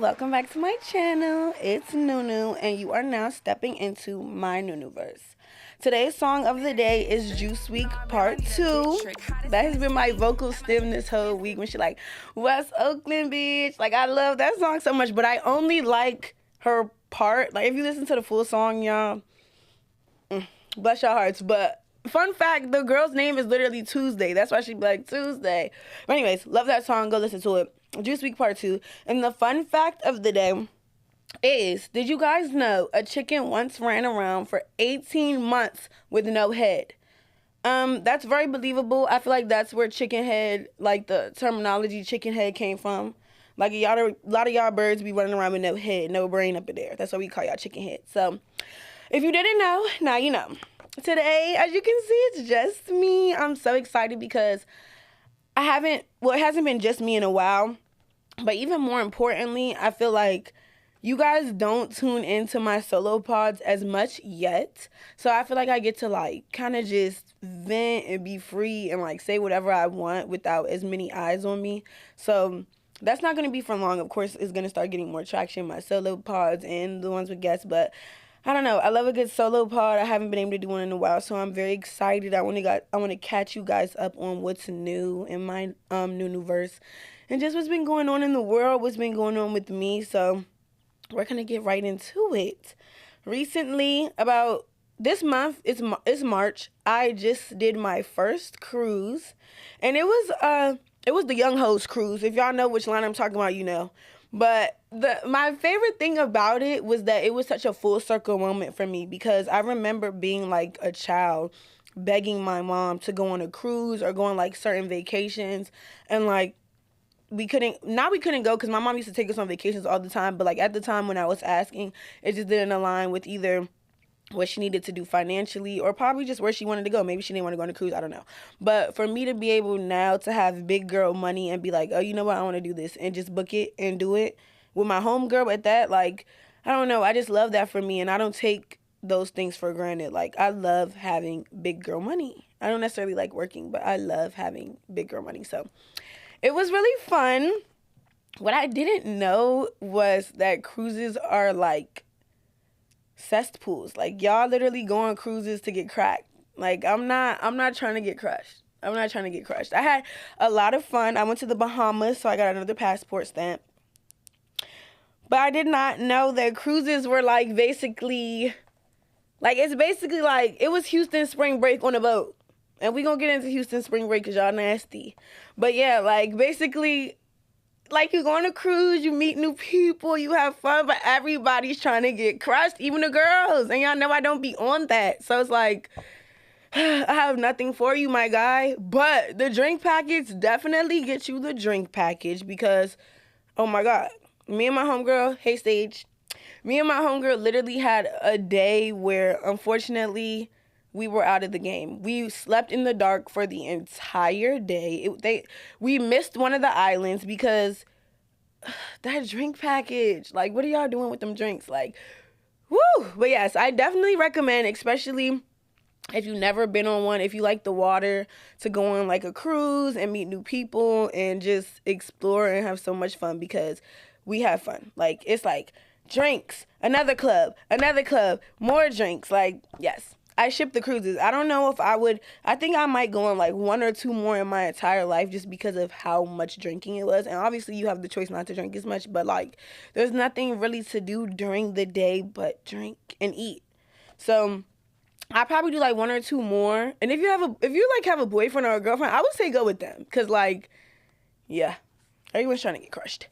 welcome back to my channel. It's Nunu, and you are now stepping into my Nunuverse. Today's song of the day is Juice Week Part 2. That has been my vocal stem this whole week when she like, West Oakland bitch. Like, I love that song so much, but I only like her part. Like, if you listen to the full song, y'all, bless your hearts. But fun fact, the girl's name is literally Tuesday. That's why she be like, Tuesday. But anyways, love that song. Go listen to it. Juice Week Part 2. And the fun fact of the day is, did you guys know a chicken once ran around for 18 months with no head? That's very believable. I feel like that's where chicken head, like the terminology chicken head came from. Like a lot of y'all birds be running around with no head, no brain up in there. That's why we call y'all chicken head. So if you didn't know, now you know. Today, as you can see, it's just me. I'm so excited because it hasn't been just me in a while. But even more importantly, I feel like you guys don't tune into my solo pods as much yet. So I feel like I get to like kind of just vent and be free and like say whatever I want without as many eyes on me. So that's not going to be for long. Of course, it's going to start getting more traction, my solo pods and the ones with guests. But I don't know. I love a good solo pod. I haven't been able to do one in a while, so I'm very excited. I want to catch you guys up on what's new in my Nunuverse and just what's been going on in the world, what's been going on with me. So we're gonna get right into it. Recently, about this month, it's March. I just did my first cruise, and it was the Young Hoes cruise. If y'all know which line I'm talking about, you know. But my favorite thing about it was that it was such a full circle moment for me, because I remember being like a child begging my mom to go on a cruise or go on like certain vacations, and like we couldn't go because my mom used to take us on vacations all the time, but like at the time when I was asking, it just didn't align with either what she needed to do financially or probably just where she wanted to go. Maybe she didn't want to go on a cruise, I don't know. But for me to be able now to have big girl money and be like, oh, you know what, I want to do this, and just book it and do it with my homegirl at that, like, I don't know, I just love that for me, and I don't take those things for granted. Like, I love having big girl money. I don't necessarily like working, but I love having big girl money. So it was really fun. What I didn't know was that cruises are like cesspools. Like, y'all literally go on cruises to get cracked. Like, I'm not trying to get crushed. I'm not trying to get crushed. I had a lot of fun. I went to the Bahamas, so I got another passport stamp. But I did not know that cruises were like basically, like, it's basically like, it was Houston spring break on a boat. And we gonna get into Houston spring break because y'all nasty. But yeah, like, basically, like, you go on a cruise, you meet new people, you have fun, but everybody's trying to get crushed, even the girls. And y'all know I don't be on that. So it's like, I have nothing for you, my guy. But the drink package definitely gets you the drink package because, oh my God, me and my homegirl, hey Stage, me and my homegirl literally had a day where, unfortunately, we were out of the game. We slept in the dark for the entire day. We missed one of the islands because that drink package. Like, what are y'all doing with them drinks? Like, woo! But yes, I definitely recommend, especially if you've never been on one, if you like the water, to go on like a cruise and meet new people and just explore and have so much fun, because we have fun. Like, it's like drinks, another club, more drinks. Like, yes. I ship the cruises. I don't know if I think I might go on like one or two more in my entire life just because of how much drinking it was. And obviously you have the choice not to drink as much, but like, there's nothing really to do during the day but drink and eat. So I probably do like one or two more. And if you have a boyfriend or a girlfriend, I would say go with them. Cause like, yeah, everyone's trying to get crushed.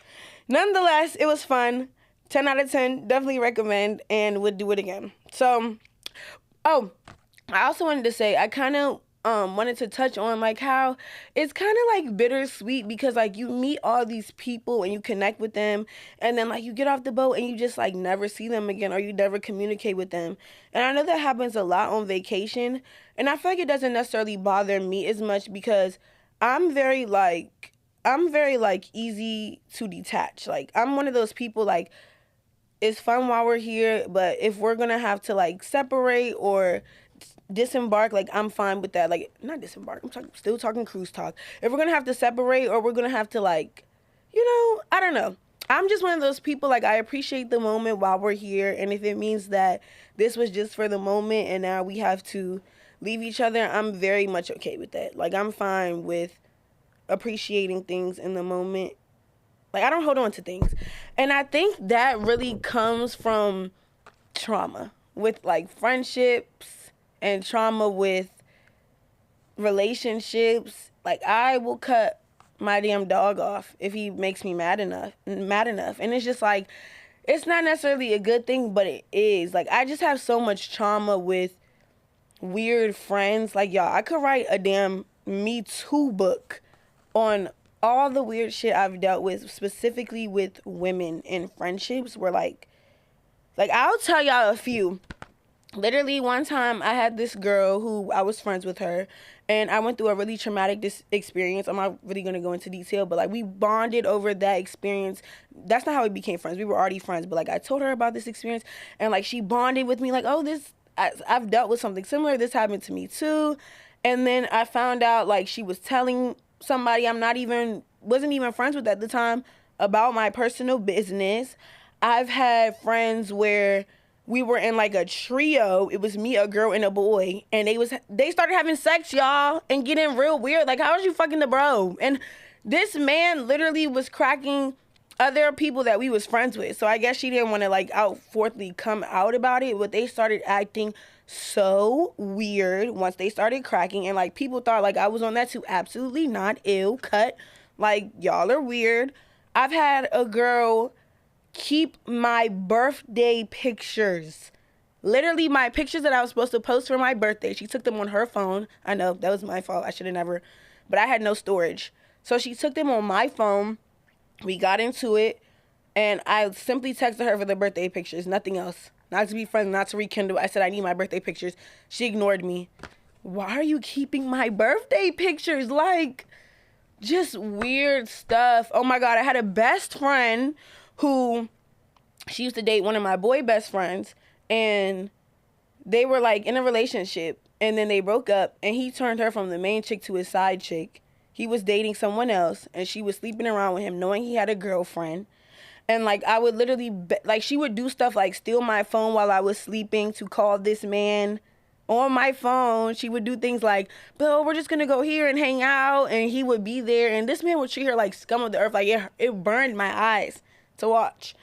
Nonetheless, it was fun. 10 out of 10, definitely recommend, and would do it again. So, oh, I also wanted to say, I kind of wanted to touch on like how it's kind of like bittersweet, because like you meet all these people and you connect with them, and then like you get off the boat and you just like never see them again, or you never communicate with them. And I know that happens a lot on vacation, and I feel like it doesn't necessarily bother me as much because I'm very like easy to detach. Like, I'm one of those people, like, it's fun while we're here, but if we're gonna have to like separate or disembark, like, I'm fine with that. Like, not disembark, still talking cruise talk. If we're gonna have to separate or we're gonna have to, like, I don't know. I'm just one of those people, like, I appreciate the moment while we're here, and if it means that this was just for the moment and now we have to leave each other, I'm very much okay with that. Like, I'm fine with appreciating things in the moment. Like, I don't hold on to things. And I think that really comes from trauma with, like, friendships and trauma with relationships. Like, I will cut my damn dog off if he makes me mad enough. And it's just like, it's not necessarily a good thing, but it is. Like, I just have so much trauma with weird friends. Like, y'all, I could write a damn Me Too book on all the weird shit I've dealt with, specifically with women in friendships, where like I'll tell y'all a few. Literally, one time I had this girl who I was friends with her, and I went through a really traumatic experience. I'm not really going to go into detail, but like, we bonded over that experience. That's not how we became friends. We were already friends, but like, I told her about this experience, and like, she bonded with me like, oh, I've dealt with something similar. This happened to me too. And then I found out like she was telling somebody wasn't even friends with at the time about my personal business. I've had friends where we were in like a trio. It was me, a girl, and a boy, and they started having sex, y'all, and getting real weird. Like, how was you fucking the bro? And this man literally was cracking other people that we was friends with. So I guess she didn't want to like outforthly come out about it, but they started acting so weird once they started cracking, and like, people thought like I was on that too. Absolutely not. Ew, cut. Like, y'all are weird. I've had a girl keep my birthday pictures. Literally, my pictures that I was supposed to post for my birthday. She took them on her phone. I know, that was my fault. I should have never. But I had no storage. So she took them on my phone. We got into it. And I simply texted her for the birthday pictures. Nothing else. Not to be friends, not to rekindle. I said, I need my birthday pictures. She ignored me. Why are you keeping my birthday pictures? Like, just weird stuff. Oh my God, I had a best friend who, she used to date one of my boy best friends, and they were like in a relationship, and then they broke up, and he turned her from the main chick to his side chick. He was dating someone else, and she was sleeping around with him knowing he had a girlfriend. And like, I would literally like, she would do stuff like steal my phone while I was sleeping to call this man on my phone. She would do things like, Bill, we're just gonna go here and hang out, and he would be there, and this man would treat her like scum of the earth. Like, it burned my eyes to watch.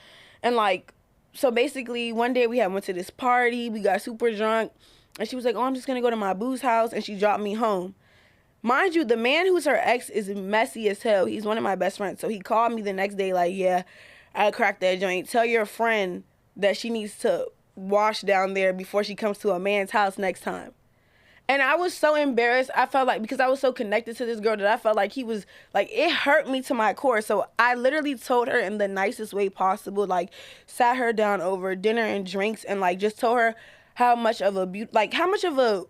And like, so basically one day we went to this party, we got super drunk, and she was like, oh, I'm just gonna go to my boo's house, and she dropped me home. Mind you, the man who's her ex is messy as hell. He's one of my best friends. So he called me the next day like, yeah, I cracked that joint. Tell your friend that she needs to wash down there before she comes to a man's house next time. And I was so embarrassed. I felt like, because I was so connected to this girl, that I felt like he was, like, it hurt me to my core. So I literally told her in the nicest way possible, like, sat her down over dinner and drinks, and like, just told her how much of a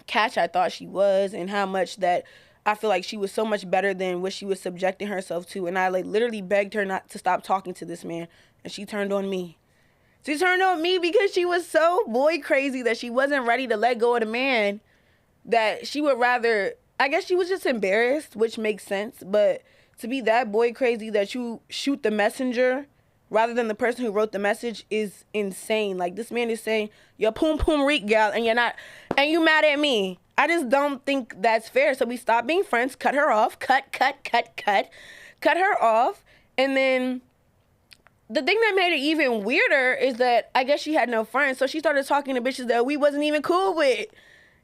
catch I thought she was, and how much that I feel like she was so much better than what she was subjecting herself to. And I like literally begged her not to stop talking to this man, and she turned on me. She turned on me because she was so boy crazy that she wasn't ready to let go of the man, that she would rather, I guess she was just embarrassed, which makes sense, but to be that boy crazy that you shoot the messenger rather than the person who wrote the message is insane. Like, this man is saying, yo, poom poom reek gal, and you're not, and you mad at me. I just don't think that's fair. So we stopped being friends, cut her off, cut her off, and then the thing that made it even weirder is that I guess she had no friends, so she started talking to bitches that we wasn't even cool with.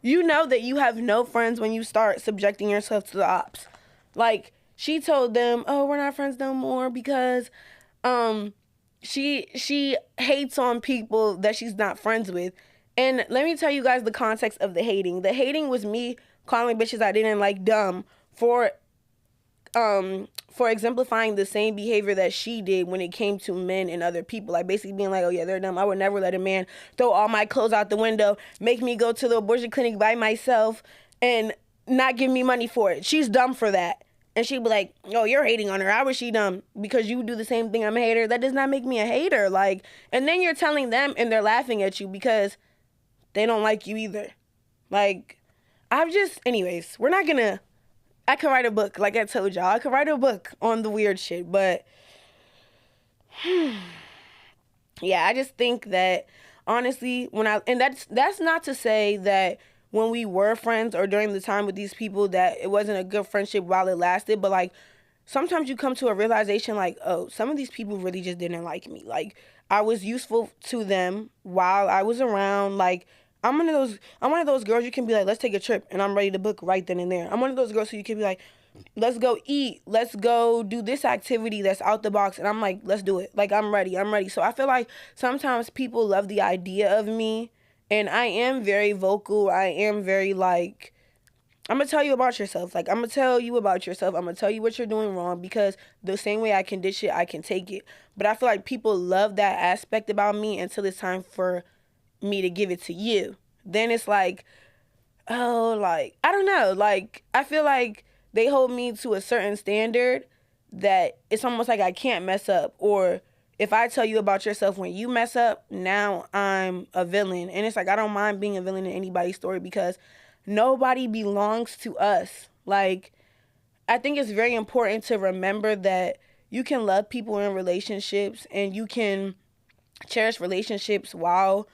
You know that you have no friends when you start subjecting yourself to the ops. Like, she told them, oh, we're not friends no more because she hates on people that she's not friends with. And let me tell you guys the context of the hating. The hating was me calling bitches I didn't like dumb for exemplifying the same behavior that she did when it came to men and other people. Like, basically being like, oh yeah, they're dumb. I would never let a man throw all my clothes out the window, make me go to the abortion clinic by myself, and not give me money for it. She's dumb for that. And she'd be like, oh, you're hating on her. How was she dumb? Because you do the same thing, I'm a hater. That does not make me a hater. Like, and then you're telling them and they're laughing at you because they don't like you either. Like, anyways, I could write a book, like I told y'all. I could write a book on the weird shit, but Yeah, I just think that honestly, and that's not to say that when we were friends or during the time with these people that it wasn't a good friendship while it lasted, but like sometimes you come to a realization like, oh, some of these people really just didn't like me. Like I was useful to them while I was around. Like I'm one of those girls you can be like, let's take a trip, and I'm ready to book right then and there. I'm one of those girls who you can be like, let's go eat, let's go do this activity that's out the box, and I'm like, let's do it. Like I'm ready. So I feel like sometimes people love the idea of me, and I am very vocal. I am very like, I'm gonna tell you about yourself. Like I'm gonna tell you about yourself. I'm gonna tell you what you're doing wrong, because the same way I can dish it, I can take it. But I feel like people love that aspect about me until it's time for me to give it to you. Then it's like, oh, like, I don't know. Like, I feel like they hold me to a certain standard that it's almost like I can't mess up. Or if I tell you about yourself when you mess up, now I'm a villain. And it's like, I don't mind being a villain in anybody's story because nobody belongs to us. Like, I think it's very important to remember that you can love people in relationships and you can cherish relationships while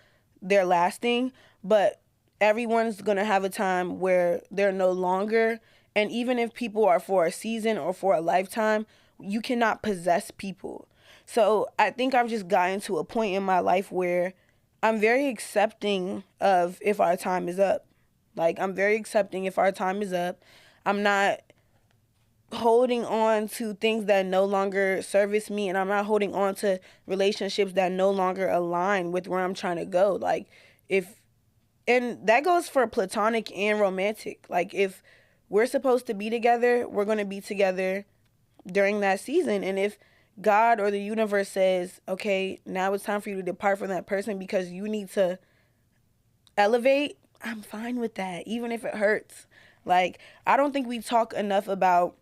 they're lasting, but everyone's going to have a time where they're no longer. And even if people are for a season or for a lifetime, you cannot possess people. So I think I've just gotten to a point in my life where I'm very accepting of if our time is up. Like, I'm very accepting if our time is up. I'm not holding on to things that no longer service me, and I'm not holding on to relationships that no longer align with where I'm trying to go. Like, if, and that goes for platonic and romantic. Like, if we're supposed to be together, we're going to be together during that season. And if God or the universe says, okay, now it's time for you to depart from that person because you need to elevate, I'm fine with that, even if it hurts. Like, I don't think we talk enough about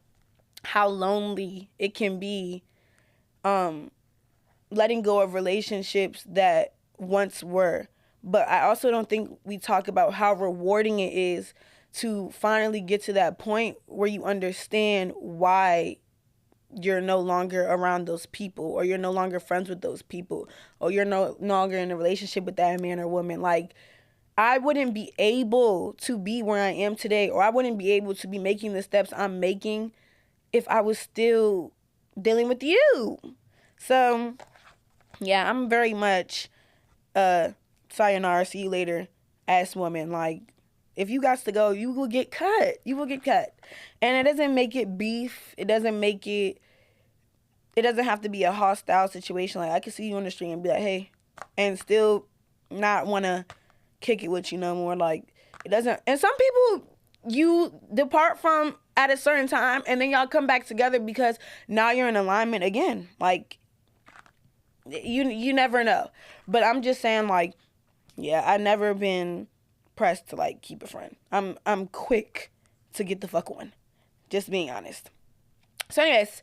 how lonely it can be, letting go of relationships that once were. But I also don't think we talk about how rewarding it is to finally get to that point where you understand why you're no longer around those people, or you're no longer friends with those people, or you're no longer in a relationship with that man or woman. Like, I wouldn't be able to be where I am today, or I wouldn't be able to be making the steps I'm making if I was still dealing with you. So, yeah, I'm very much sayonara, see you later ass woman. Like, if you got to go, you will get cut. You will get cut. And it doesn't make it beef. It doesn't have to be a hostile situation. Like, I can see you on the street and be like, hey, and still not want to kick it with you no more. Like, it doesn't. And some people you depart from at a certain time and then y'all come back together because now you're in alignment again. Like, you never know. But I'm just saying, like, yeah, I never been pressed to like keep a friend. I'm quick to get the fuck on. Just being honest. So anyways,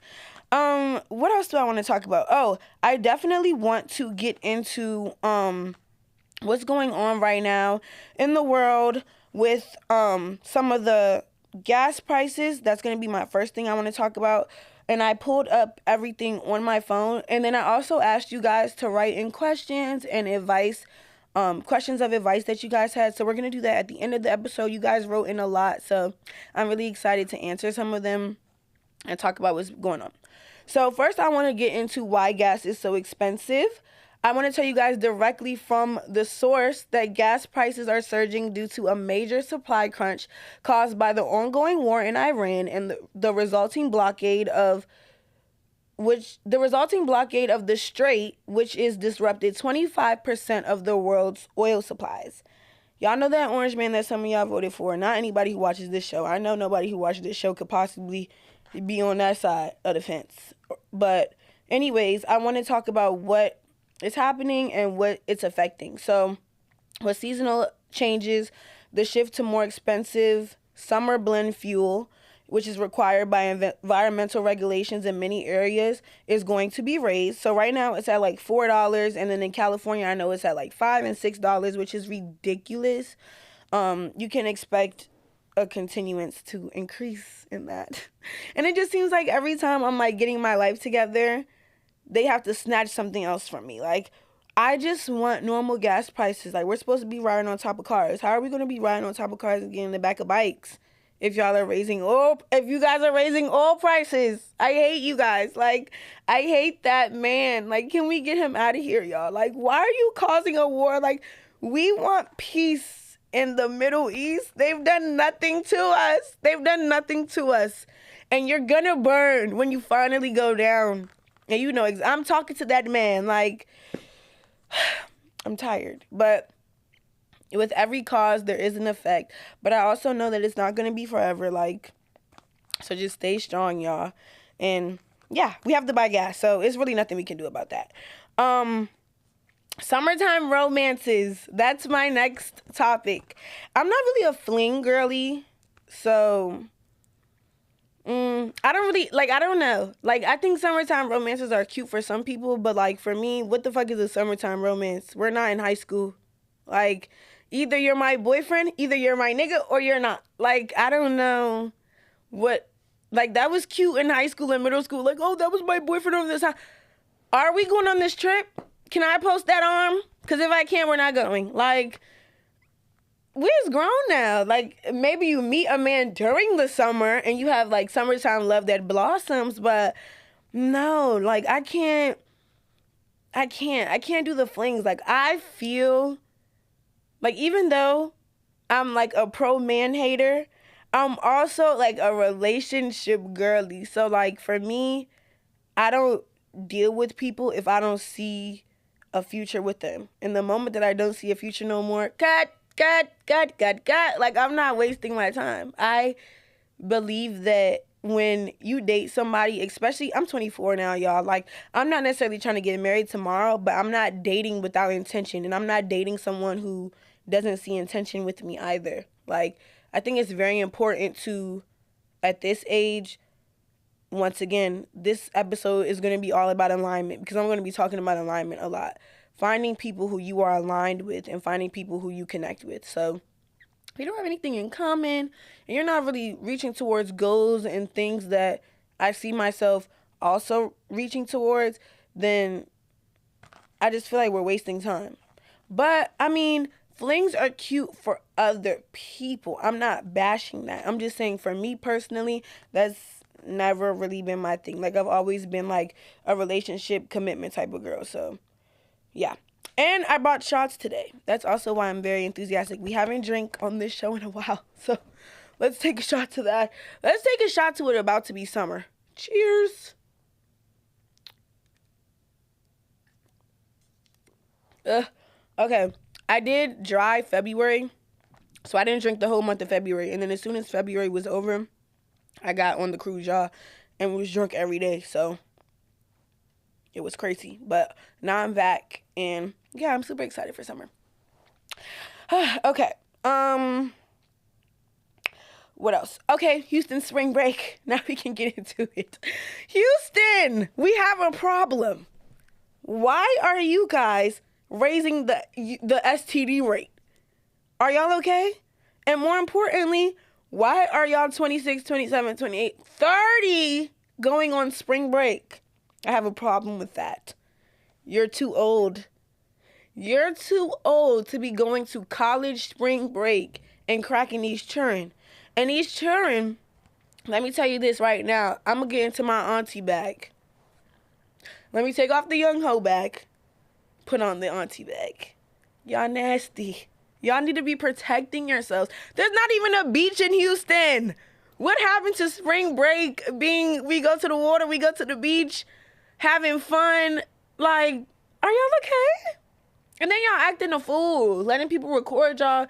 what else do I want to talk about? Oh, I definitely want to get into what's going on right now in the world with some of the gas prices. That's going to be my first thing I want to talk about. And I pulled up everything on my phone. And then I also asked you guys to write in questions and advice, questions of advice that you guys had. So we're going to do that at the end of the episode. You guys wrote in a lot. So I'm really excited to answer some of them and talk about what's going on. So first I want to get into why gas is so expensive. I want to tell you guys directly from the source that gas prices are surging due to a major supply crunch caused by the ongoing war in Iran and the resulting blockade of the Strait, which is disrupted 25% of the world's oil supplies. Y'all know that orange man that some of y'all voted for. Not anybody who watches this show. I know nobody who watches this show could possibly be on that side of the fence. But anyways, I want to talk about what is happening and what it's affecting. So with seasonal changes, the shift to more expensive summer blend fuel, which is required by environmental regulations in many areas, is going to be raised. So right now it's at like $4, and then in California I know it's at like $5 and $6, which is ridiculous. You can expect a continuance to increase in that. And it just seems like every time I'm like getting my life together, they have to snatch something else from me. Like, I just want normal gas prices. Like, we're supposed to be riding on top of cars. How are we going to be riding on top of cars and getting in the back of bikes if y'all are raising oil? If you guys are raising oil prices, I hate you guys. Like, I hate that man. Like, can we get him out of here, y'all? Like, why are you causing a war? Like, we want peace in the Middle East. They've done nothing to us. They've done nothing to us. And you're going to burn when you finally go down. And you know, I'm talking to that man. Like, I'm tired. But with every cause, there is an effect. But I also know that it's not going to be forever. Like, so just stay strong, y'all. And yeah, we have to buy gas. So it's really nothing we can do about that. Summertime romances. That's my next topic. I'm not really a fling girly. So I don't really, like, I don't know. Like, I think summertime romances are cute for some people, but, like, for me, what the fuck is a summertime romance? We're not in high school. Like, either you're my boyfriend, either you're my nigga, or you're not. Like, I don't know what, like, that was cute in high school and middle school. Like, oh, that was my boyfriend over this time. Are we going on this trip? Can I post that arm? Because if I can't, we're not going. Like, we're grown now. Like, maybe you meet a man during the summer and you have, like, summertime love that blossoms, but no, like, I can't do the flings. Like, I feel like, even though I'm, like, a pro man hater, I'm also, like, a relationship girly. So, like, for me, I don't deal with people if I don't see a future with them. In the moment that I don't see a future no more, cut. Like, I'm not wasting my time. I believe that when you date somebody, especially, I'm 24 now, y'all. Like, I'm not necessarily trying to get married tomorrow, but I'm not dating without intention. And I'm not dating someone who doesn't see intention with me either. Like, I think it's very important to, at this age, once again, this episode is going to be all about alignment, because I'm going to be talking about alignment a lot. Finding people who you are aligned with and finding people who you connect with. So if you don't have anything in common and you're not really reaching towards goals and things that I see myself also reaching towards, then I just feel like we're wasting time. But, I mean, flings are cute for other people. I'm not bashing that. I'm just saying, for me personally, that's never really been my thing. Like, I've always been, like, a relationship commitment type of girl. So yeah. And I bought shots today. That's also why I'm very enthusiastic. We haven't drank on this show in a while. So let's take a shot to that. Let's take a shot to it about to be summer. Cheers. Okay. I did dry February. So I didn't drink the whole month of February. And then as soon as February was over, I got on the cruise, y'all, and was drunk every day. So it was crazy. But now I'm back, and yeah, I'm super excited for summer. Okay. What else? Okay, Houston spring break. Now we can get into it. Houston, we have a problem. Why are you guys raising the STD rate? Are y'all okay? And more importantly, why are y'all 26, 27, 28, 30 going on spring break? I have a problem with that. You're too old. You're too old to be going to college spring break and cracking these children. And these children, let me tell you this right now. I'm going to get into my auntie bag. Let me take off the young hoe bag. Put on the auntie bag. Y'all nasty. Y'all need to be protecting yourselves. There's not even a beach in Houston. What happened to spring break being, we go to the water, we go to the beach, having fun? Like, are y'all okay? And then y'all acting a fool, letting people record y'all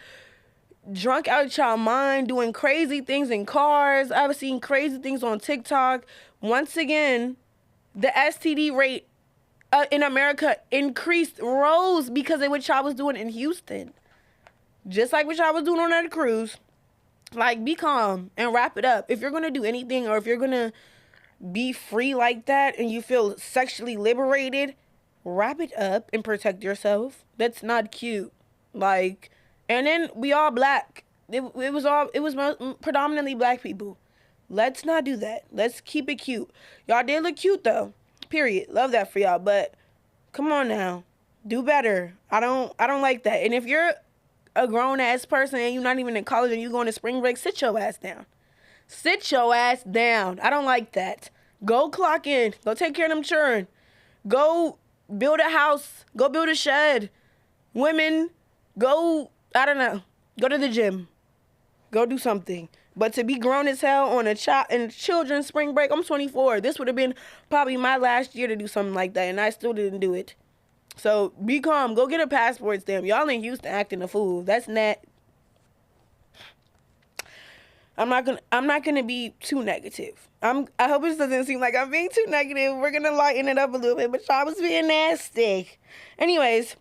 drunk out y'all mind, doing crazy things in cars. I've seen crazy things on TikTok. Once again, the STD rate in America rose because of what y'all was doing in Houston. Just like what y'all was doing on that cruise. Like, be calm and wrap it up. If you're going to do anything, or if you're going to be free like that and you feel sexually liberated, wrap it up and protect yourself. That's not cute. Like, and then we all black. It was predominantly black people. Let's not do that. Let's keep it cute. Y'all did look cute though. Period. Love that for y'all. But come on now. Do better. I don't like that. And if you're a grown ass person and you're not even in college and you're going to spring break, sit your ass down. Sit your ass down. I don't like that. Go clock in. Go take care of them children. Go build a house. Go build a shed. Women, go, I don't know, go to the gym. Go do something. But to be grown as hell on a children's spring break, I'm 24. This would have been probably my last year to do something like that, and I still didn't do it. So be calm. Go get a passport stamp. Y'all in Houston acting a fool. That's not. I'm not gonna be too negative. I hope it doesn't seem like I'm being too negative. We're gonna lighten it up a little bit, but y'all was being nasty. Anyways,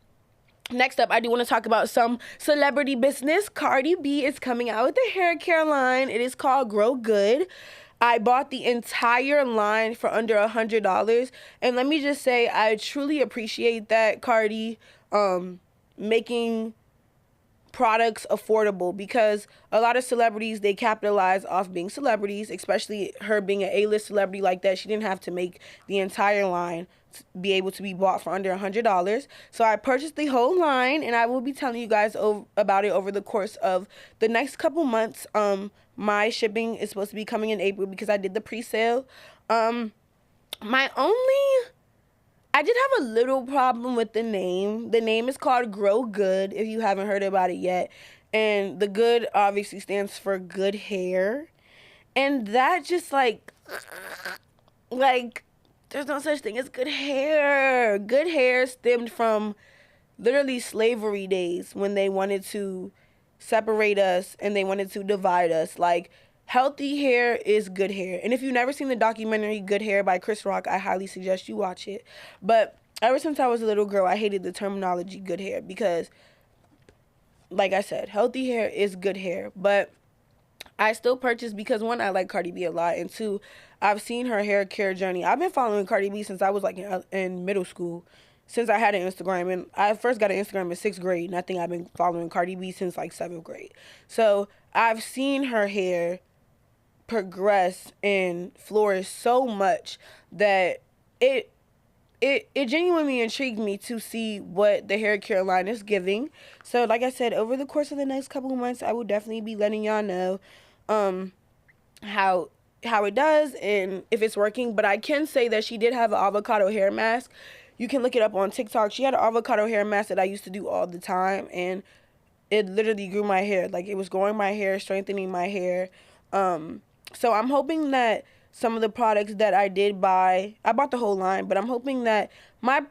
next up, I do want to talk about some celebrity business. Cardi B is coming out with a hair care line. It is called Grow Good. I bought the entire line for under $100. And let me just say, I truly appreciate that, Cardi, making products affordable, because a lot of celebrities, they capitalize off being celebrities, especially her being an A-list celebrity like that. She didn't have to make the entire line to be able to be bought for under $100. So I purchased the whole line, and I will be telling you guys about it over the course of the next couple months. My shipping is supposed to be coming in April because I did the pre-sale. I did have a little problem with the name. The name is called Grow Good, if you haven't heard about it yet. And the good obviously stands for good hair. And that just like, there's no such thing as good hair. Good hair stemmed from literally slavery days, when they wanted to separate us and they wanted to divide us. Like, healthy hair is good hair. And if you've never seen the documentary Good Hair by Chris Rock, I highly suggest you watch it. But ever since I was a little girl, I hated the terminology good hair because, like I said, healthy hair is good hair. But I still purchased because, one, I like Cardi B a lot, and two, I've seen her hair care journey. I've been following Cardi B since I was like in middle school, since I had an Instagram. And I first got an Instagram in 6th grade, and I think I've been following Cardi B since like 7th grade. So I've seen her hair progress and flourish so much that it genuinely intrigued me to see what the hair care line is giving. So like I said, over the course of the next couple of months, I will definitely be letting y'all know how it does and if it's working. But I can say that she did have an avocado hair mask. You can look it up on TikTok. She had an avocado hair mask that I used to do all the time, and it literally grew my hair. Like, it was growing my hair, strengthening my hair. So I'm hoping that some of the products that I did buy, I bought the whole line, but I'm hoping that my hair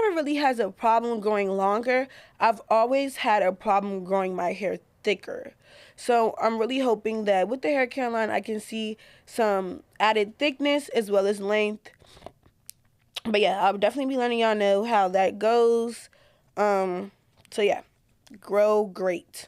never really has a problem growing longer. I've always had a problem growing my hair thicker. So I'm really hoping that with the hair care line, I can see some added thickness as well as length. But yeah, I'll definitely be letting y'all know how that goes. So yeah, grow great.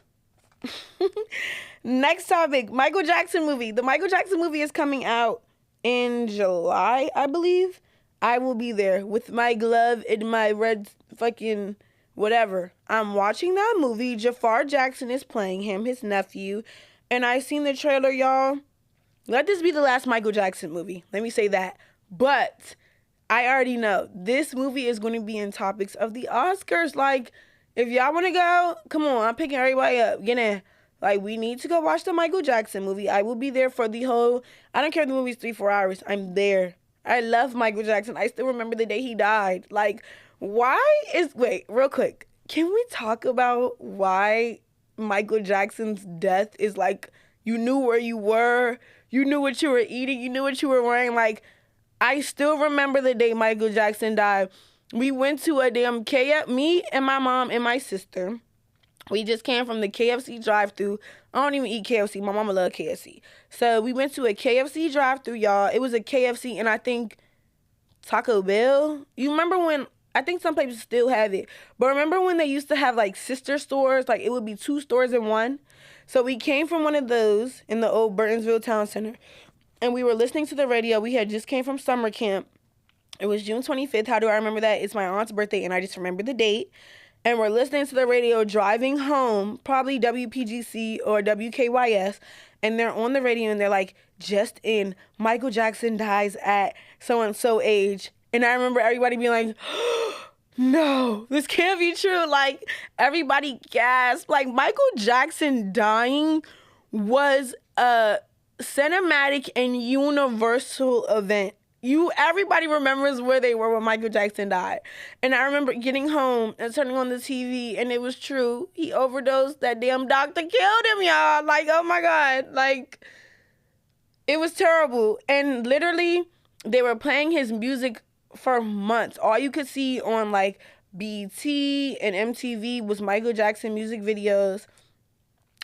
Next topic, Michael Jackson movie. The Michael Jackson movie is coming out in July, I believe. I will be there with my glove and my red fucking whatever. I'm watching that movie. Jafar Jackson is playing him, his nephew. And I seen the trailer, y'all. Let this be the last Michael Jackson movie. Let me say that. But I already know this movie is going to be in topics of the Oscars. Like, if y'all want to go, come on. I'm picking everybody up. Get in. Like, we need to go watch the Michael Jackson movie. I will be there for the whole, I don't care if the movie's 3-4 hours. I'm there. I love Michael Jackson. I still remember the day he died. Like, wait, real quick. Can we talk about why Michael Jackson's death is like, you knew where you were, you knew what you were eating, you knew what you were wearing. Like, I still remember the day Michael Jackson died. We went to a damn me and my mom and my sister. We just came from the KFC drive-thru. I don't even eat KFC. My mama love KFC. So we went to a KFC drive-thru, y'all. It was a KFC and I think Taco Bell. You remember when, I think some places still have it, but remember when they used to have like sister stores? Like, it would be 2 stores in one. So we came from one of those in the old Burtonsville Town Center, and we were listening to the radio. We had just came from summer camp. It was June 25th. How do I remember that? It's my aunt's birthday, and I just remember the date. And we're listening to the radio driving home, probably WPGC or WKYS, and they're on the radio, and they're like, just in, Michael Jackson dies at so-and-so age. And I remember everybody being like, no, this can't be true. Like, everybody gasped. Like, Michael Jackson dying was a cinematic and universal event. Everybody remembers where they were when Michael Jackson died. And I remember getting home and turning on the TV, and it was true. He overdosed. That damn doctor killed him, y'all. Like, oh my God. Like, it was terrible. And literally, they were playing his music for months. All you could see on like BT and MTV was Michael Jackson music videos.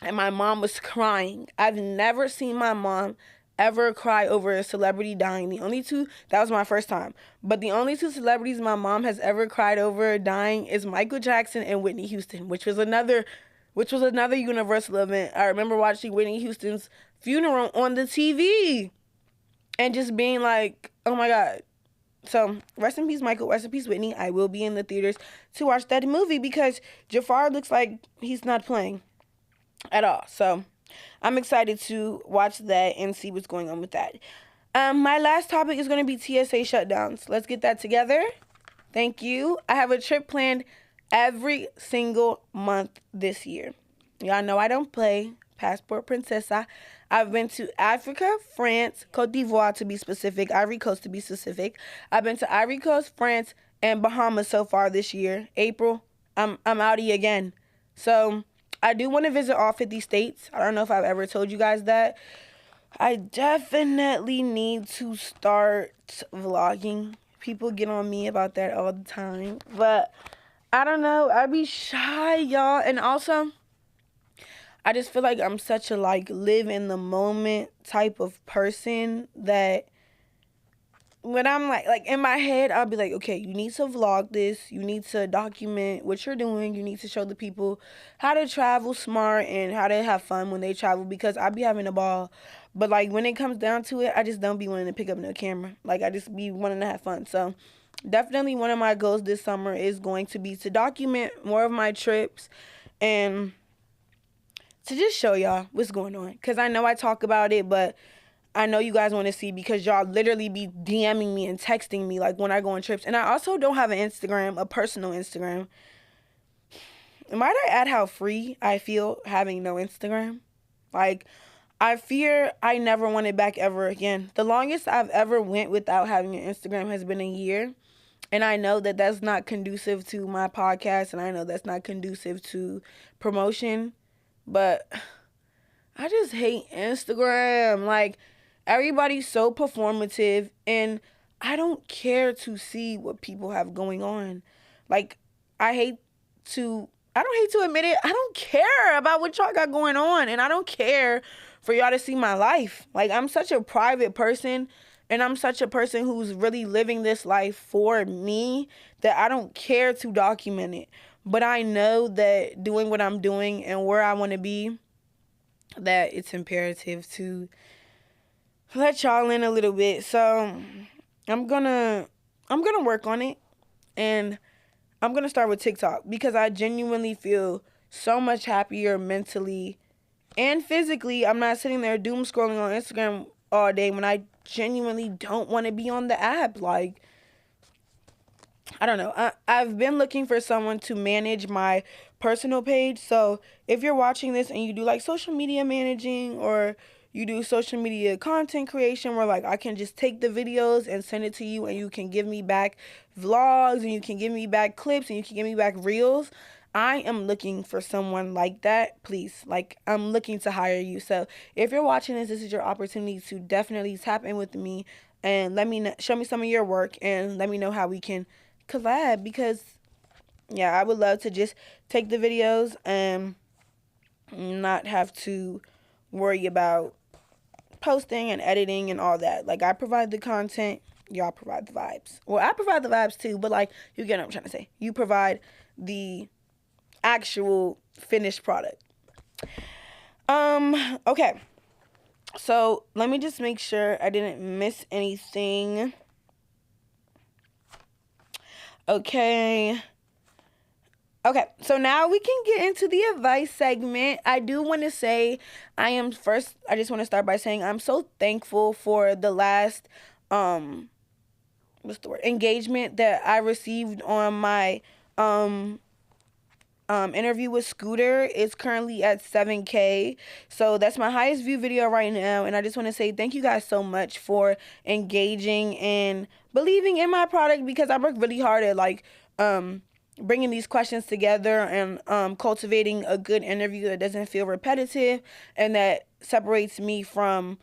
And my mom was crying. I've never seen my mom ever cry over a celebrity dying. That was my first time. But the only two celebrities my mom has ever cried over dying is Michael Jackson and Whitney Houston, which was another universal event. I remember watching Whitney Houston's funeral on the TV and just being like, oh my God. So, rest in peace, Michael. Rest in peace, Whitney. I will be in the theaters to watch that movie because Jafar looks like he's not playing at all. So, I'm excited to watch that and see what's going on with that. My last topic is going to be TSA shutdowns. Let's get that together. Thank you. I have a trip planned every single month this year. Y'all know I don't play. Passport Princessa. I've been to Africa, France, Cote d'Ivoire to be specific, Ivory Coast to be specific. I've been to Ivory Coast, France, and Bahamas so far this year. April, I'm outie again. So I do want to visit all 50 states. I don't know if I've ever told you guys that. I definitely need to start vlogging. People get on me about that all the time. But I don't know. I be shy, y'all. And also, I just feel like I'm such a live in the moment type of person that when I'm like in my head, I'll be like, okay, you need to vlog this. You need to document what you're doing. You need to show the people how to travel smart and how to have fun when they travel because I be having a ball. But when it comes down to it, I just don't be wanting to pick up no camera. I just be wanting to have fun. So definitely one of my goals this summer is going to be to document more of my trips and to just show y'all what's going on. Because I know I talk about it, but I know you guys want to see because y'all literally be DMing me and texting me when I go on trips. And I also don't have an Instagram, a personal Instagram. Might I add how free I feel having no Instagram? I fear I never want it back ever again. The longest I've ever went without having an Instagram has been a year. And I know that that's not conducive to my podcast. And I know that's not conducive to promotion. But I just hate Instagram. Everybody's so performative, and I don't care to see what people have going on. I don't hate to admit it. I don't care about what y'all got going on, and I don't care for y'all to see my life. I'm such a private person, and I'm such a person who's really living this life for me that I don't care to document it. But I know that doing what I'm doing and where I want to be, that it's imperative to let y'all in a little bit. So I'm gonna work on it, and I'm gonna start with TikTok because I genuinely feel so much happier mentally and physically. I'm not sitting there doom scrolling on Instagram all day when I genuinely don't want to be on the app. I don't know. I've been looking for someone to manage my personal page. So if you're watching this and you do social media managing or you do social media content creation where I can just take the videos and send it to you and you can give me back vlogs and you can give me back clips and you can give me back reels, I am looking for someone like that. Please, I'm looking to hire you. So if you're watching this is your opportunity to definitely tap in with me and show me some of your work and let me know how we can collab because I would love to just take the videos and not have to worry about posting and editing and all that. I provide the content, y'all provide the vibes. Well, I provide the vibes too, but you get what I'm trying to say. You provide the actual finished product. Okay. So let me just make sure I didn't miss anything. Okay, so now we can get into the advice segment. I do want to say I just want to start by saying I'm so thankful for the last what's the word, engagement that I received on my interview with Scooter. Is currently at 7K. So that's my highest view video right now. And I just want to say thank you guys so much for engaging and believing in my product, because I work really hard at like bringing these questions together and cultivating a good interview that doesn't feel repetitive and that separates me from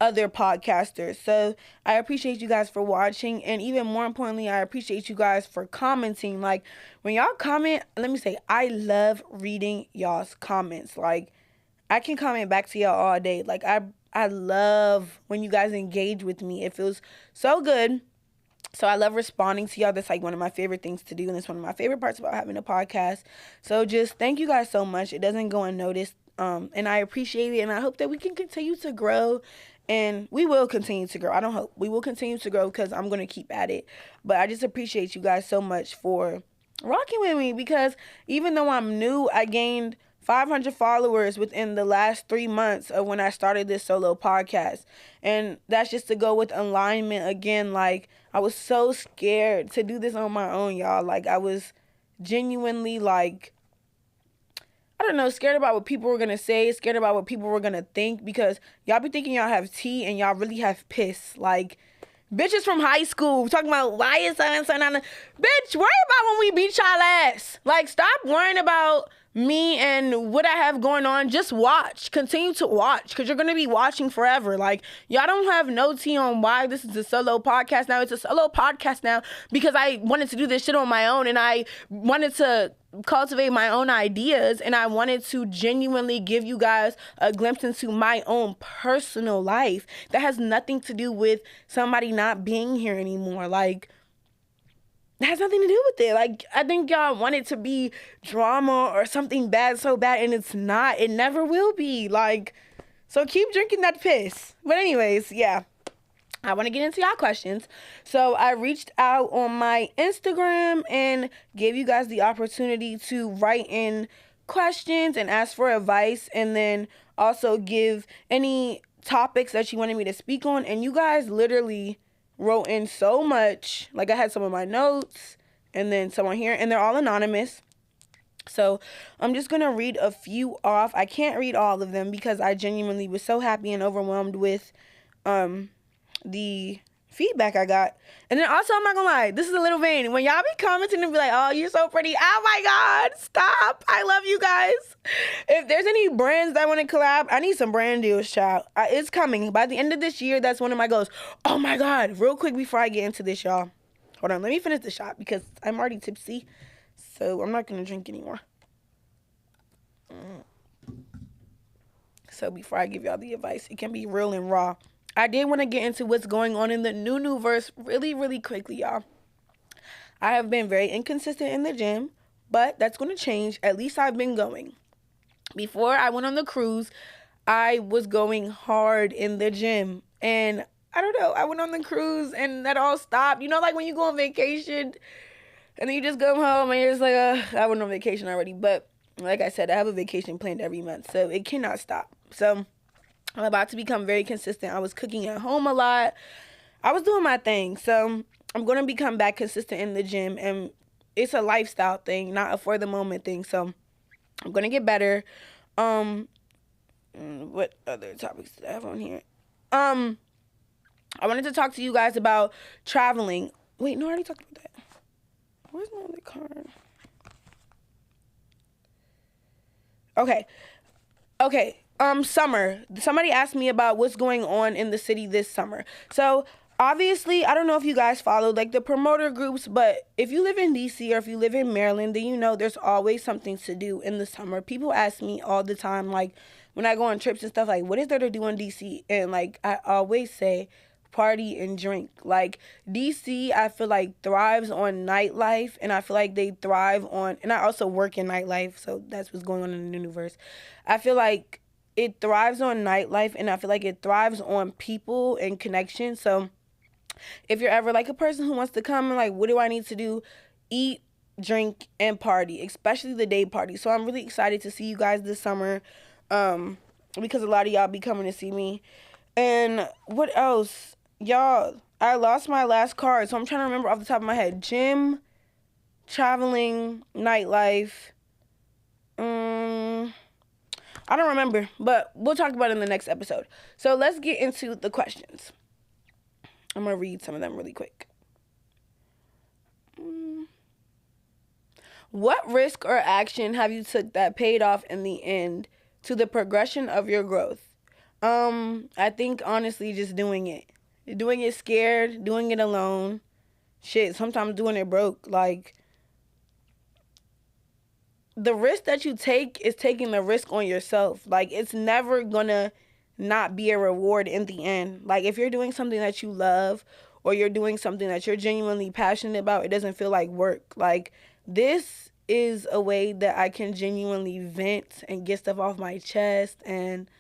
other podcasters. So I appreciate you guys for watching, and even more importantly, I appreciate you guys for commenting. Like, when y'all comment, let me say, I love reading y'all's comments. Like, I can comment back to y'all all day. Like, I love when you guys engage with me. It feels so good. So I love responding to y'all. That's like one of my favorite things to do, and it's one of my favorite parts about having a podcast. So just thank you guys so much. It doesn't go unnoticed. And I appreciate it, and I hope that we can continue to grow, and we will continue to grow. I don't hope. We will continue to grow, because I'm going to keep at it. But I just appreciate you guys so much for rocking with me, because even though I'm new, I gained 500 followers within the last 3 months of when I started this solo podcast. And that's just to go with alignment again. Like, I was so scared to do this on my own, y'all. Like, I was genuinely, like, I don't know, scared about what people were going to say, scared about what people were going to think, because y'all be thinking y'all have tea and y'all really have piss. Like, bitches from high school talking about why is so not. Bitch, worry about when we beat y'all ass. Like, stop worrying about me and what I have going on. Just watch. Continue to watch, because you're going to be watching forever. Like, y'all don't have no tea on why this is a solo podcast now. It's a solo podcast now because I wanted to do this shit on my own, and I wanted to cultivate my own ideas, and I wanted to genuinely give you guys a glimpse into my own personal life that has nothing to do with somebody not being here anymore. Like, it has nothing to do with it. Like, I think y'all want it to be drama or something bad so bad, and it's not. It never will be. Like, so keep drinking that piss. But anyways, yeah. I want to get into y'all questions. So I reached out on my Instagram and gave you guys the opportunity to write in questions and ask for advice, and then also give any topics that you wanted me to speak on. And you guys literally wrote in so much. Like, I had some of my notes and then someone here, and they're all anonymous. So I'm just going to read a few off. I can't read all of them because I genuinely was so happy and overwhelmed with the feedback I got. And then also, I'm not gonna lie, this is a little vain. When y'all be commenting and be like, oh, you're so pretty, oh my God, stop. I love you guys. If there's any brands that want to collab, I need some brand deals, child. It's coming. By the end of this year, that's one of my goals. Oh my God, real quick before I get into this, y'all. Hold on, let me finish the shot because I'm already tipsy. So I'm not gonna drink anymore. So before I give y'all the advice, it can be real and raw. I did want to get into what's going on in the new verse really, really quickly, y'all. I have been very inconsistent in the gym, but that's going to change. At least I've been going. Before I went on the cruise, I was going hard in the gym. And I don't know, I went on the cruise and that all stopped. You know, like when you go on vacation and then you just come home and you're just like, I went on vacation already. But like I said, I have a vacation planned every month, so it cannot stop. So I'm about to become very consistent. I was cooking at home a lot. I was doing my thing. So I'm going to become back consistent in the gym. And it's a lifestyle thing, not a for the moment thing. So I'm going to get better. What other topics did I have on here? I wanted to talk to you guys about traveling. Wait, no, I already talked about that. Where's my other card? Okay. Summer. Somebody asked me about what's going on in the city this summer. So obviously, I don't know if you guys follow like the promoter groups, but if you live in DC or if you live in Maryland, then you know there's always something to do in the summer. People ask me all the time, like when I go on trips and stuff, like what is there to do in DC? And like I always say, party and drink. Like DC, I feel like thrives on nightlife, and I feel like they thrive on, and I also work in nightlife, so that's what's going on in the universe. I feel like it thrives on nightlife, and I feel like it thrives on people and connection. So if you're ever like a person who wants to come and like, what do I need to do? Eat, drink, and party, especially the day party. So I'm really excited to see you guys this summer, because a lot of y'all be coming to see me. And what else? Y'all, I lost my last card, so I'm trying to remember off the top of my head. Gym, traveling, nightlife. I don't remember, but we'll talk about it in the next episode. So let's get into the questions. I'm going to read some of them really quick. What risk or action have you took that paid off in the end to the progression of your growth? I think honestly just doing it. Doing it scared, doing it alone. Shit, sometimes doing it broke. Like, the risk that you take is taking the risk on yourself. Like, it's never gonna not be a reward in the end. Like, if you're doing something that you love or you're doing something that you're genuinely passionate about, it doesn't feel like work. Like, this is a way that I can genuinely vent and get stuff off my chest and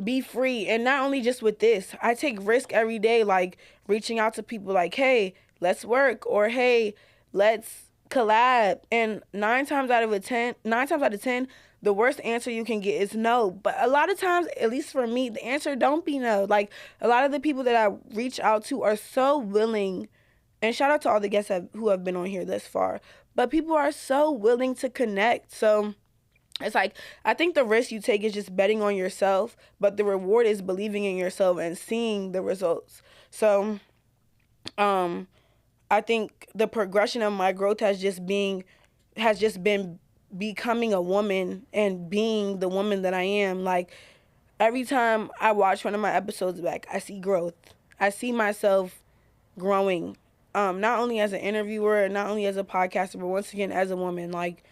be free. And not only just with this, I take risk every day, like reaching out to people like, hey, let's work, or hey, let's collab. And nine times out of 10, the worst answer you can get is no. But a lot of times, at least for me, the answer don't be no. Like, a lot of the people that I reach out to are so willing, and shout out to all the guests who have been on here thus far, but people are so willing to connect. So it's like, I think the risk you take is just betting on yourself, but the reward is believing in yourself and seeing the results. So I think the progression of my growth has just been becoming a woman and being the woman that I am. Like, every time I watch one of my episodes back, I see growth. I see myself growing, not only as an interviewer, not only as a podcaster, but once again as a woman. Like,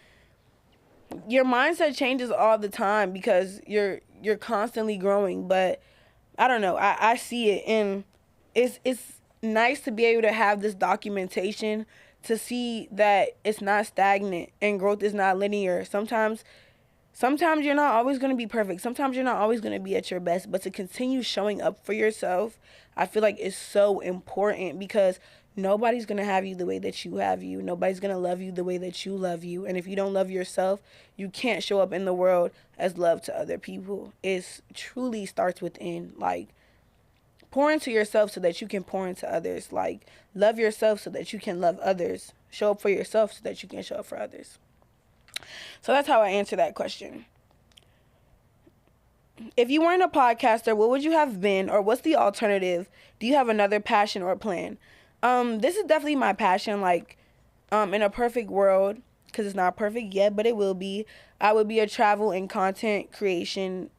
your mindset changes all the time because you're constantly growing. But I don't know, I see it, and it's nice to be able to have this documentation to see that it's not stagnant and growth is not linear. Sometimes you're not always going to be perfect. Sometimes you're not always going to be at your best, but to continue showing up for yourself, I feel like is so important, because nobody's going to have you the way that you have you. Nobody's going to love you the way that you love you. And if you don't love yourself, you can't show up in the world as love to other people. It truly starts within. Like, pour into yourself so that you can pour into others. Like, love yourself so that you can love others. Show up for yourself so that you can show up for others. So that's how I answer that question. If you weren't a podcaster, what would you have been, or what's the alternative? Do you have another passion or plan? This is definitely my passion. Like, in a perfect world, because it's not perfect yet, but it will be, I would be a travel and content creation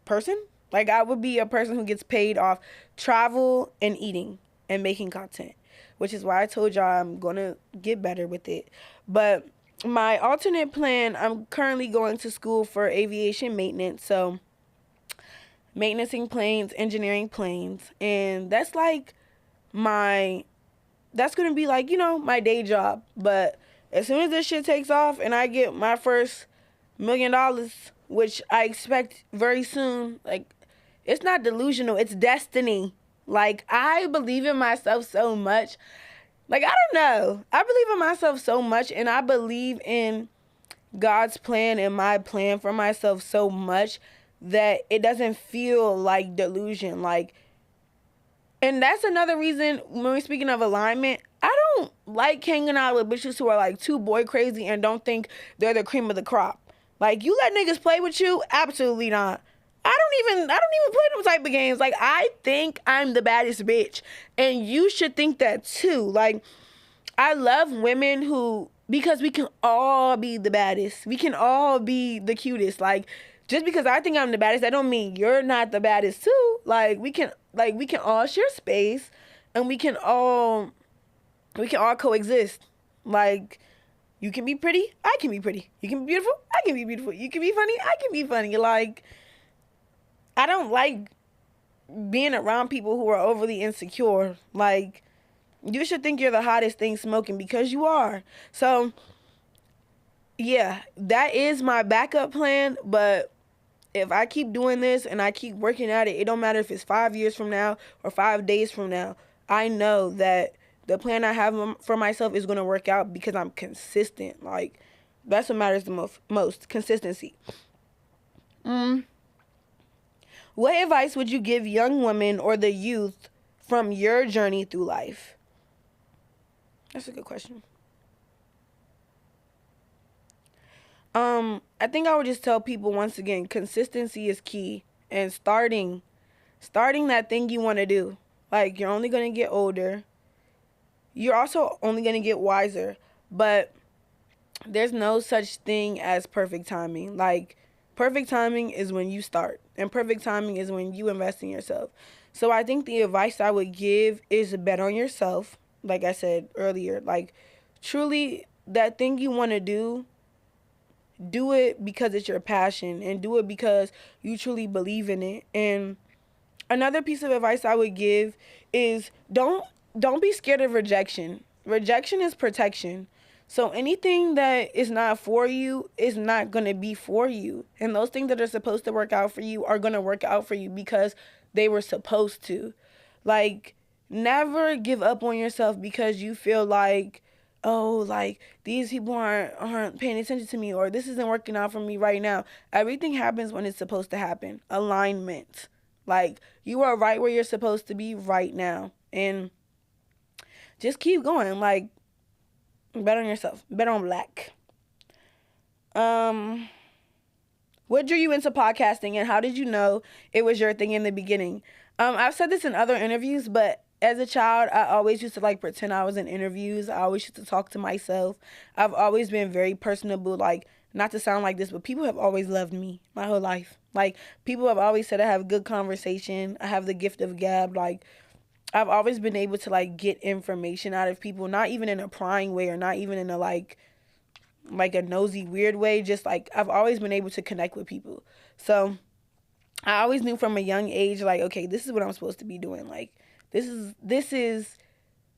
person. Like, I would be a person who gets paid off travel and eating and making content, which is why I told y'all I'm going to get better with it. But my alternate plan, I'm currently going to school for aviation maintenance. So, maintenancing planes, engineering planes. And that's like that's going to be like, my day job. But as soon as this shit takes off and I get my first $1 million, which I expect very soon, like, it's not delusional, it's destiny. Like, I believe in myself so much. Like, I don't know. I believe in myself so much, and I believe in God's plan and my plan for myself so much that it doesn't feel like delusion. Like, and that's another reason when we're speaking of alignment, I don't like hanging out with bitches who are like too boy crazy and don't think they're the cream of the crop. Like, you let niggas play with you? Absolutely not. I don't even play them type of games. Like, I think I'm the baddest bitch, and you should think that too. Like, I love women because we can all be the baddest. We can all be the cutest. Like, just because I think I'm the baddest, that don't mean you're not the baddest too. Like, we can all share space, and we can all coexist. Like, you can be pretty, I can be pretty. You can be beautiful, I can be beautiful. You can be funny, I can be funny. Like, I don't like being around people who are overly insecure. Like, you should think you're the hottest thing smoking, because you are. So, yeah, that is my backup plan. But if I keep doing this and I keep working at it, it don't matter if it's 5 years from now or 5 days from now. I know that the plan I have for myself is going to work out because I'm consistent. Like, that's what matters the most, consistency. What advice would you give young women or the youth from your journey through life? That's a good question. I think I would just tell people once again, consistency is key, and starting that thing you want to do. Like, you're only going to get older. You're also only going to get wiser, but there's no such thing as perfect timing. Like, perfect timing is when you start, and perfect timing is when you invest in yourself. So I think the advice I would give is bet on yourself. Like I said earlier, like, truly, that thing you want to do it because it's your passion, and do it because you truly believe in it. And another piece of advice I would give is don't be scared of rejection. Rejection is protection. So anything that is not for you is not going to be for you. And those things that are supposed to work out for you are going to work out for you because they were supposed to. Like, never give up on yourself because you feel like, oh, like, these people aren't paying attention to me, or this isn't working out for me right now. Everything happens when it's supposed to happen. Alignment. Like, you are right where you're supposed to be right now. And just keep going. Like, bet on yourself. Bet on black. What drew you into podcasting, and how did you know it was your thing in the beginning? I've said this in other interviews, but as a child, I always used to like pretend I was in interviews. I always used to talk to myself. I've always been very personable. Like, not to sound like this, but people have always loved me my whole life. Like, people have always said I have good conversation. I have the gift of gab. Like, I've always been able to like get information out of people, not even in a prying way, or not even in a like a nosy weird way. Just like, I've always been able to connect with people. So I always knew from a young age, like, okay, this is what I'm supposed to be doing. Like, this is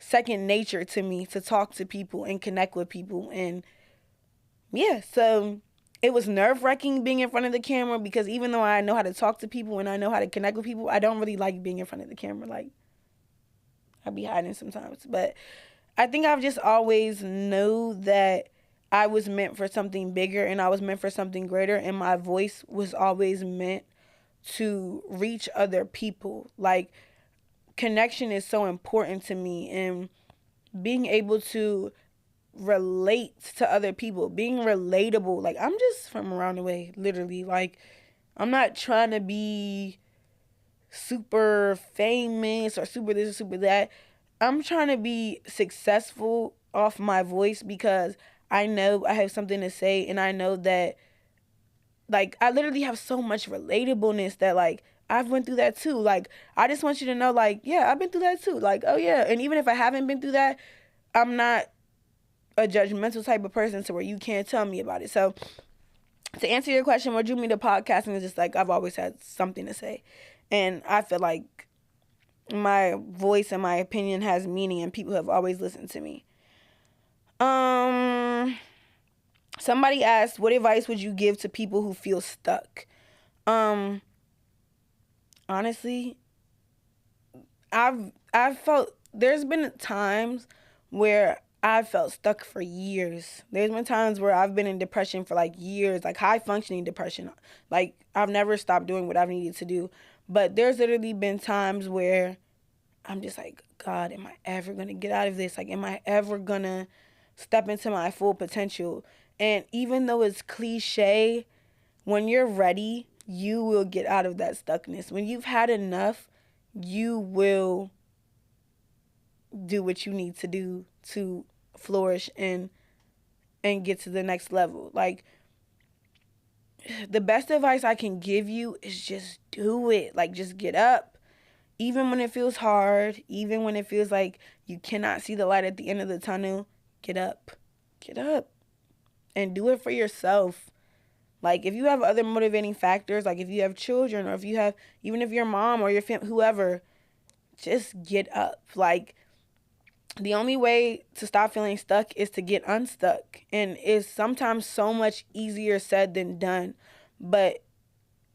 second nature to me, to talk to people and connect with people. And yeah, so it was nerve-wracking being in front of the camera, because even though I know how to talk to people and I know how to connect with people, I don't really like being in front of the camera. Like, I'd be hiding sometimes. But I think I've just always knew that I was meant for something bigger, and I was meant for something greater, and my voice was always meant to reach other people. Like, connection is so important to me, and being able to relate to other people, being relatable. Like, I'm just from around the way, literally. Like, I'm not trying to be super famous or super this or super that. I'm trying to be successful off my voice, because I know I have something to say, and I know that, like, I literally have so much relatableness that, like, I've went through that too. Like, I just want you to know, like, yeah, I've been through that too. Like, oh yeah. And even if I haven't been through that, I'm not a judgmental type of person to where you can't tell me about it. So to answer your question, what drew me to podcasting is just like, I've always had something to say. And I feel like my voice and my opinion has meaning, and people have always listened to me. Somebody asked, what advice would you give to people who feel stuck? Honestly, I've felt, there's been times where I've felt stuck for years. There's been times where I've been in depression for like years, like high functioning depression. Like, I've never stopped doing what I've needed to do. But there's literally been times where I'm just like, God, am I ever going to get out of this? Like, am I ever going to step into my full potential? And even though it's cliche, when you're ready, you will get out of that stuckness. When you've had enough, you will do what you need to do to flourish and get to the next level. Like, the best advice I can give you is just do it. Like, just get up. Even when it feels hard, even when it feels like you cannot see the light at the end of the tunnel, get up. Get up. And do it for yourself. Like, if you have other motivating factors, like if you have children, or if you have, even if your mom or your whoever, just get up. Like, the only way to stop feeling stuck is to get unstuck. And it's sometimes so much easier said than done. But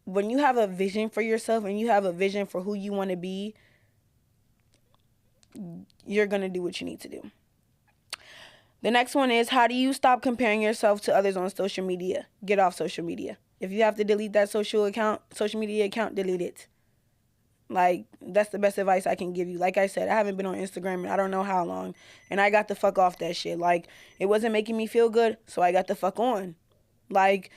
when you have a vision for yourself, and you have a vision for who you want to be, you're going to do what you need to do. The next one is, how do you stop comparing yourself to others on social media? Get off social media. If you have to delete that social media account, delete it. Like, that's the best advice I can give you. Like I said, I haven't been on Instagram in I don't know how long, and I got the fuck off that shit. Like, it wasn't making me feel good, so I got the fuck on. Like,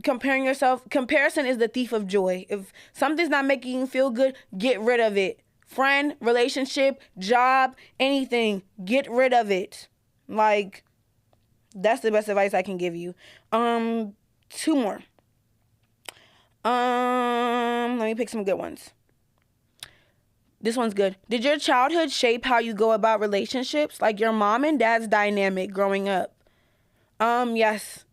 comparison is the thief of joy. If something's not making you feel good, get rid of it. Friend, relationship, job, anything, get rid of it. Like, that's the best advice I can give you. Two more. Let me pick some good ones. This one's good. Did your childhood shape how you go about relationships? Like your mom and dad's dynamic growing up? Yes.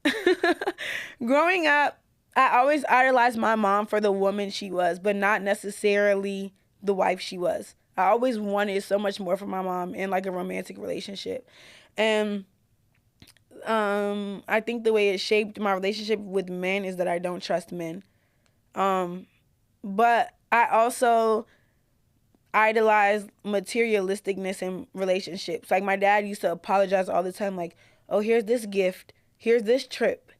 Growing up, I always idolized my mom for the woman she was, but not necessarily the wife she was. I always wanted so much more from my mom in like a romantic relationship. And I think the way it shaped my relationship with men is that I don't trust men. But I also idolize materialisticness in relationships. Like my dad used to apologize all the time, like, oh, here's this gift, here's this trip,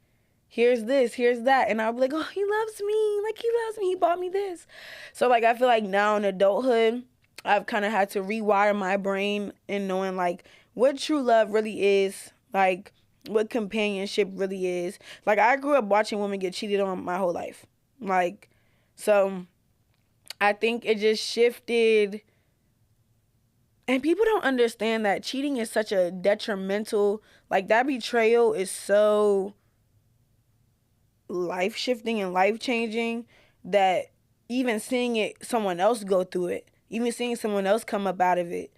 here's this, here's that. And I'll be like, oh, he loves me. Like, he loves me. He bought me this. So, like, I feel like now in adulthood, I've kind of had to rewire my brain in knowing, like, what true love really is. Like, what companionship really is. Like, I grew up watching women get cheated on my whole life. Like, so I think it just shifted. And people don't understand that cheating is such a detrimental, like that betrayal is so life-shifting and life-changing that even seeing someone else go through it, even seeing someone else come up out of it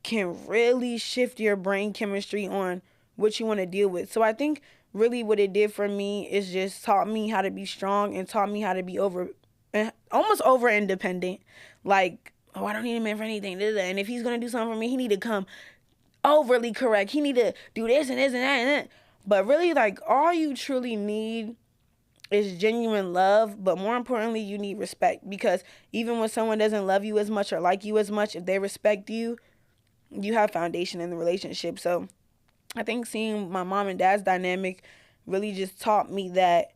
can really shift your brain chemistry on what you want to deal with. So I think really what it did for me is just taught me how to be strong and taught me how to be almost over independent. Like, oh, I don't need a man for anything. And if he's going to do something for me, he need to come overly correct. He need to do this and this and that and that. But really, like, all you truly need is genuine love. But more importantly, you need respect. Because even when someone doesn't love you as much or like you as much, if they respect you, you have foundation in the relationship. So I think seeing my mom and dad's dynamic really just taught me that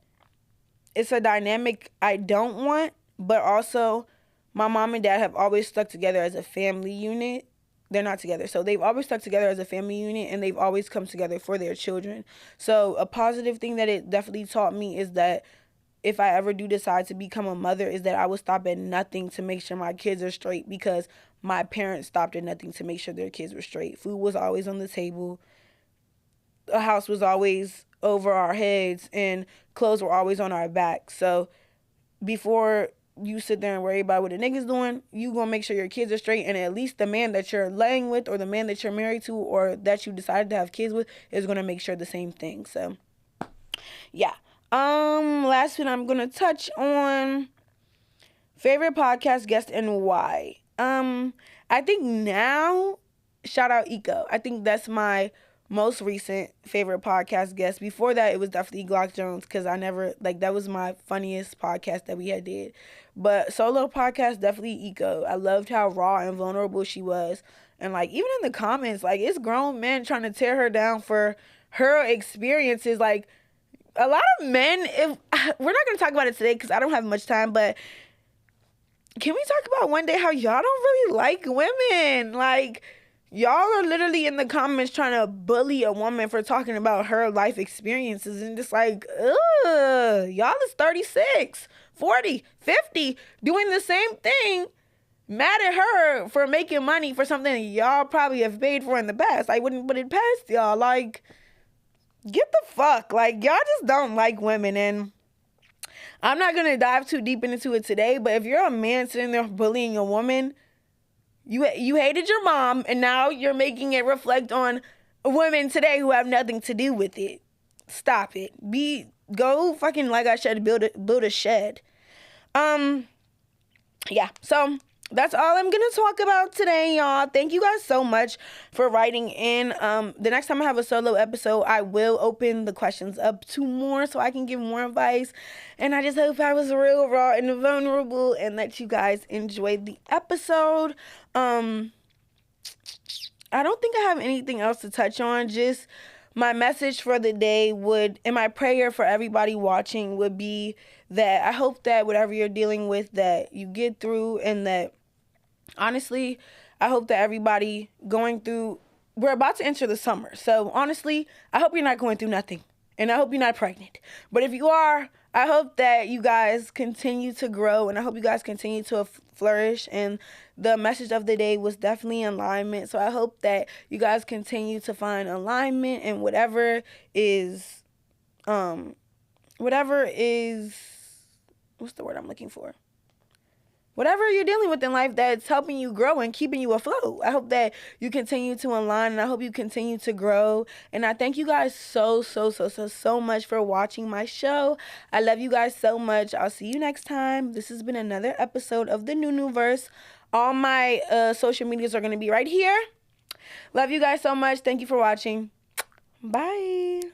it's a dynamic I don't want, but also my mom and dad have always stuck together as a family unit. They're not together. So they've always stuck together as a family unit, and they've always come together for their children. So a positive thing that it definitely taught me is that if I ever do decide to become a mother, is that I will stop at nothing to make sure my kids are straight, because my parents stopped at nothing to make sure their kids were straight. Food was always on the table. The house was always over our heads, and clothes were always on our backs. So before you sit there and worry about what the niggas doing, you gonna make sure your kids are straight, and at least the man that you're laying with or the man that you're married to or that you decided to have kids with is gonna make sure the same thing. So yeah. Last one I'm gonna touch on favorite podcast guest and why. I think now, shout out Eco. I think that's my most recent favorite podcast guest. Before that, it was definitely Glock Jones, because that was my funniest podcast that we had did. But solo podcast, definitely Eco. I loved how raw and vulnerable she was. And like, even in the comments, like, it's grown men trying to tear her down for her experiences. Like, a lot of men, we're not going to talk about it today because I don't have much time, but can we talk about one day how y'all don't really like women? Like, y'all are literally in the comments trying to bully a woman for talking about her life experiences, and just like, ugh, y'all is 36, 40, 50, doing the same thing, mad at her for making money for something y'all probably have paid for in the past. I wouldn't put it past y'all. Like, get the fuck. Like, y'all just don't like women, and I'm not going to dive too deep into it today, but if you're a man sitting there bullying a woman, you hated your mom, and now you're making it reflect on women today who have nothing to do with it. Stop it. Go fucking, like I said, build a shed. Yeah, so that's all I'm gonna talk about today, y'all. Thank you guys so much for writing in. The next time I have a solo episode, I will open the questions up to more so I can give more advice. And I just hope I was real, raw, and vulnerable, and that you guys enjoyed the episode. I don't think I have anything else to touch on. Just my message for the day and my prayer for everybody watching would be that I hope that whatever you're dealing with, that you get through, and that honestly, I hope that everybody going through, we're about to enter the summer. So honestly, I hope you're not going through nothing. And I hope you're not pregnant. But if you are, I hope that you guys continue to grow, and I hope you guys continue to flourish. And the message of the day was definitely alignment. So I hope that you guys continue to find alignment in whatever is, what's the word I'm looking for? Whatever you're dealing with in life that's helping you grow and keeping you afloat. I hope that you continue to align, and I hope you continue to grow. And I thank you guys so much for watching my show. I love you guys so much. I'll see you next time. This has been another episode of the Nunuverse. All my social medias are going to be right here. Love you guys so much. Thank you for watching. Bye.